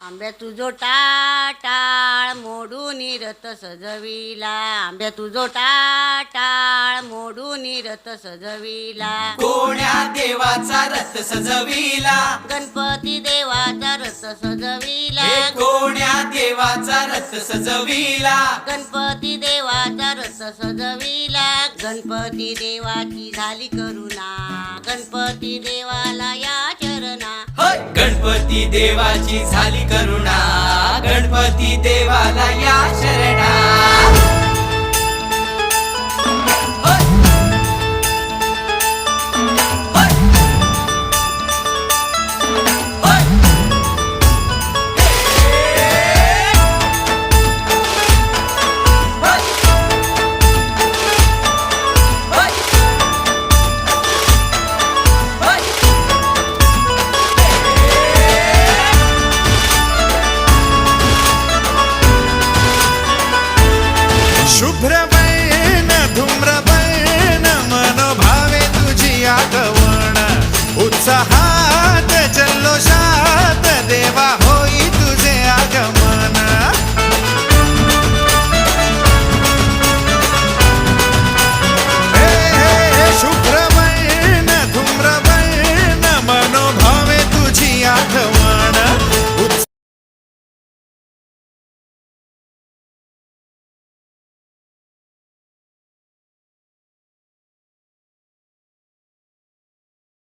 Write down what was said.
आंब्या तुझो टाळ मोडून रथ सजविला, आंब्या तुझो टाळ मोडून रथ सजविला, कोण्या देवाचा रथ सजविला, गणपती देवाचा रथ सजविला, हे कोण्या देवाचा रथ सजविला, गणपती देवाचा रथ सजविला, गणपती देवाची झाली करुणा, गणपती देवाला या चरणा, होय गणपती देवाची झाली करुणा, गणपती देवाला या शरणा.